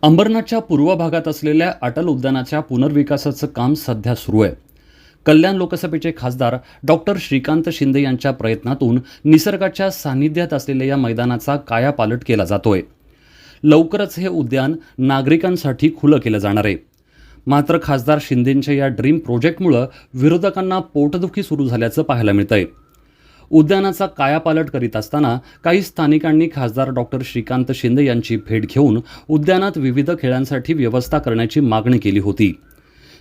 अंबरनाथच्या पूर्व भागात असलेल्या अटल उद्यानाच्या पुनर्विकासाचं काम सध्या सुरू आहे. कल्याण लोकसभेचे खासदार डॉक्टर श्रीकांत शिंदे यांच्या प्रयत्नातून निसर्गाच्या सानिध्यात असलेल्या या मैदानाचा कायापालट केला जातोय. लवकरच हे उद्यान नागरिकांसाठी खुलं केलं जाणार आहे. मात्र खासदार शिंदेंच्या या ड्रीम प्रोजेक्टमुळे विरोधकांना पोटदुखी सुरू झाल्याचं पाहायला मिळतंय. उद्यानाचा कायापालट करीत असताना काही स्थानिकांनी खासदार डॉक्टर श्रीकांत शिंदे यांची भेट घेऊन उद्यानात विविध खेळांसाठी व्यवस्था करण्याची मागणी केली होती.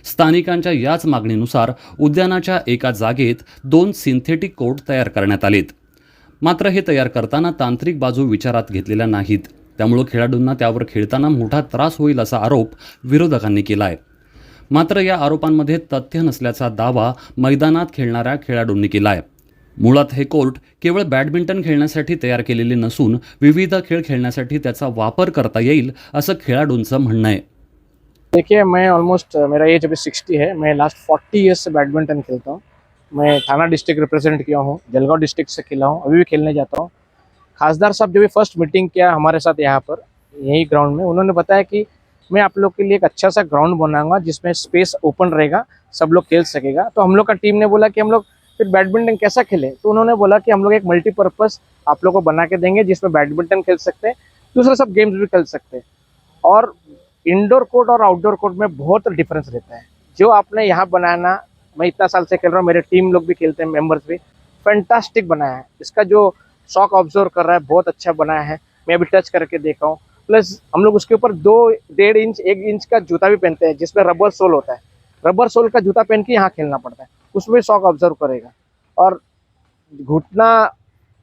स्थानिकांच्या याच मागणीनुसार उद्यानाच्या एका जागेत 2 सिंथेटिक कोर्ट तयार करण्यात आलेत. मात्र हे तयार करताना तांत्रिक बाजू विचारात घेतलेल्या नाहीत. त्यामुळे खेळाडूंना त्यावर खेळताना मोठा त्रास होईल असा आरोप विरोधकांनी केला आहे. मात्र या आरोपांमध्ये तथ्य नसल्याचा दावा मैदानात खेळणाऱ्या खेळाडूंनी केला आहे. मुळात हे कोर्ट केवळ बॅडमिंटन खेळण्यासाठी तयार केलेले नसून विविध खेळ खेळण्यासाठी त्याचा वापर करता येईल असं खेळाडूंचं म्हणणं आहे. देखिए, मैं ऑलमोस्ट मेरा एज अभी 60 है. मैं लास्ट 40 ईयर्स से बैडमिंटन खेलता हूँ. मैं थाना डिस्ट्रिक्ट रिप्रेजेंट किया हूँ, जलगांव डिस्ट्रिक्ट से खेला हूँ, अभी भी खेलने जाता हूँ. खासदार साहब जब भी फर्स्ट मीटिंग किया हमारे साथ यहाँ पर यही ग्राउंड में, उन्होंने बताया कि मैं आप लोग के लिए एक अच्छा सा ग्राउंड बनाऊंगा जिसमें स्पेस ओपन रहेगा, सब लोग खेल सकेगा. तो हम लोग का टीम ने बोला कि हम लोग फिर बैडमिंटन कैसा खेले, तो उन्होंने बोला कि हम लोग एक मल्टीपर्पज़ आप लोग को बना के देंगे जिसमें बैडमिंटन खेल सकते हैं, दूसरा सब गेम्स भी खेल सकते हैं. और इंडोर कोर्ट और आउटडोर कोर्ट में बहुत डिफरेंस रहता है. जो आपने यहाँ बनाना, मैं इतना साल से खेल रहा हूँ, मेरे टीम लोग भी खेलते हैं, मेंबर्स भी, फैंटास्टिक बनाया है. इसका जो शॉक ऑब्जर्व कर रहा है बहुत अच्छा बनाया है. मैं अभी टच करके देखा हूँ. प्लस हम लोग उसके ऊपर 2-1.5 इंच 1 इंच का जूता भी पहनते हैं जिसमें रबर सोल होता है. रबर सोल का जूता पहन के यहाँ खेलना पड़ता है, उसमें शॉक ऑब्जर्व करेगा. और घुटना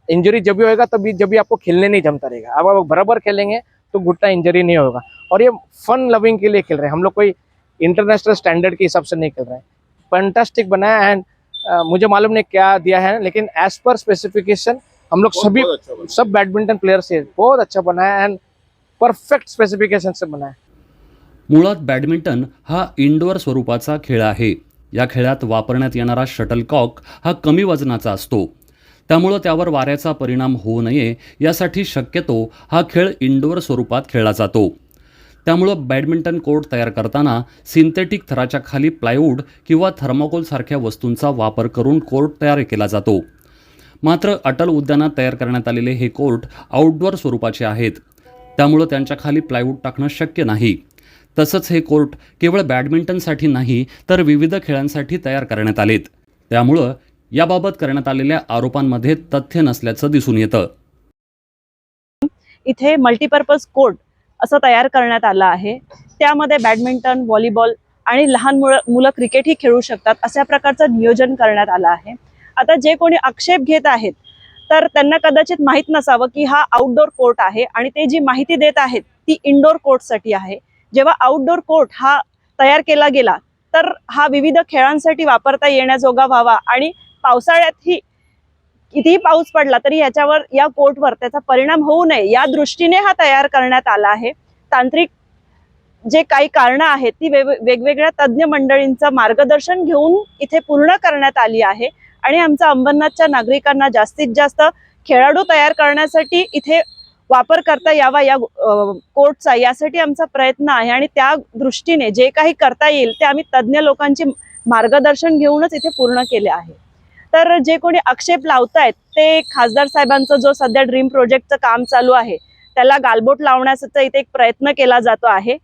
इंजरी जब भी होएगा तभी जब भी आपको खेलने नहीं जमता रहेगा. अब आप बराबर खेलेंगे तो घुटना इंजरी नहीं होगा. और ये फन लविंग के लिए खेल रहे हैं, हम लोग कोई इंटरनेशनल स्टैंडर्ड के हिसाब से नहीं खेल रहे हैं. फैंटास्टिक बनाया. एंड मुझे मालूम नहीं क्या दिया है, लेकिन एज पर स्पेसिफिकेशन हम लोग सभी सब बैडमिंटन प्लेयर से बहुत अच्छा बनाया एंड परफेक्ट स्पेसिफिकेशन से बनाया. मुळात बॅडमिंटन हा इंडोअर स्वरूपाचा खेळ आहे. या खेळात वापरण्यात येणारा शटलकॉक हा कमी वजनाचा असतो. त्यामुळं त्यावर वाऱ्याचा परिणाम होऊ नये यासाठी शक्यतो हा खेळ इंडोअर स्वरूपात खेळला जातो. त्यामुळं बॅडमिंटन कोर्ट तयार करताना सिंथेटिक थराच्या खाली प्लायवूड किंवा थर्माकोलसारख्या वस्तूंचा वापर करून कोर्ट तयार केला जातो. मात्र अटल उद्यानात तयार करण्यात आलेले हे कोर्ट आउटडोअर स्वरूपाचे आहेत. त्यामुळं त्यांच्या खाली प्लायवूड टाकणं शक्य नाही. तसंच हे कोर्ट केवळ बॅडमिंटनसाठी नाही तर विविध खेळांसाठी तयार करण्यात आलेत. त्यामुळं याबाबत करण्यात आलेल्या आरोपांमध्ये तथ्य नसल्याचं दिसून येतं. इथे मल्टीपर्पज कोर्ट असं तयार करण्यात आलं आहे. त्यामध्ये बॅडमिंटन, व्हॉलीबॉल आणि लहान मुलं क्रिकेटही खेळू शकतात अशा प्रकारचं नियोजन करण्यात आलं आहे. आता जे कोणी आक्षेप घेत आहेत तर त्यांना कदाचित माहीत नसावं की हा आउटडोर कोर्ट आहे आणि ते जी माहिती देत आहेत ती इंडोर कोर्टसाठी आहे. जेव्हा आउटडोर कोर्ट हा तयार केला गेला तर हा विविध खेळांसाठी वापरता येण्याजोगा व्हावा आणि पावसाळ्यातही कितीही पाऊस पडला तरी याच्यावर या कोर्टवर त्याचा परिणाम होऊ नये या दृष्टीने हा तयार करण्यात आला आहे. तांत्रिक जे काही कारणं आहेत ती वेगवेगळ्या तज्ज्ञ मंडळींचं मार्गदर्शन घेऊन इथे पूर्ण करण्यात आली आहे. आणि आमच्या अंबरनाथच्या नागरिकांना जास्तीत जास्त खेळाडू तयार करण्यासाठी इथे वापर करता यावा या कोर्टचा, यासाठी आमचा प्रयत्न आहे. आणि त्या दृष्टीने जे काही करता येईल ते आम्ही तज्ज्ञ लोकांचे मार्गदर्शन घेऊनच इथे पूर्ण केले आहे. तर जे कोणी आक्षेप लावतायत ते खासदार साहेबांचं जो सध्या ड्रीम प्रोजेक्टचं काम चालू आहे त्याला गालबोट लावण्याचा इथे एक प्रयत्न केला जातो आहे.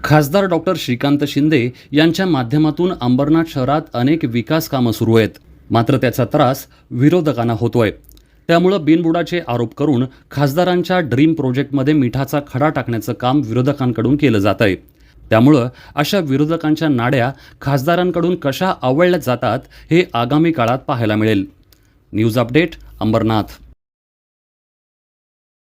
खासदार डॉक्टर श्रीकांत शिंदे यांच्या माध्यमातून अंबरनाथ शहरात अनेक विकास कामं सुरू आहेत. मात्र त्याचा त्रास विरोधकांना होतोय. त्यामुळं बिनबुडाचे आरोप करून खासदारांच्या ड्रीम प्रोजेक्टमध्ये मिठाचा खडा टाकण्याचं काम विरोधकांकडून केलं जात आहे. त्यामुळं अशा विरोधकांच्या नाड्या खासदारांकडून कशा आवळल्या जातात हे आगामी काळात पाहायला मिळेल. News update, Ambernath.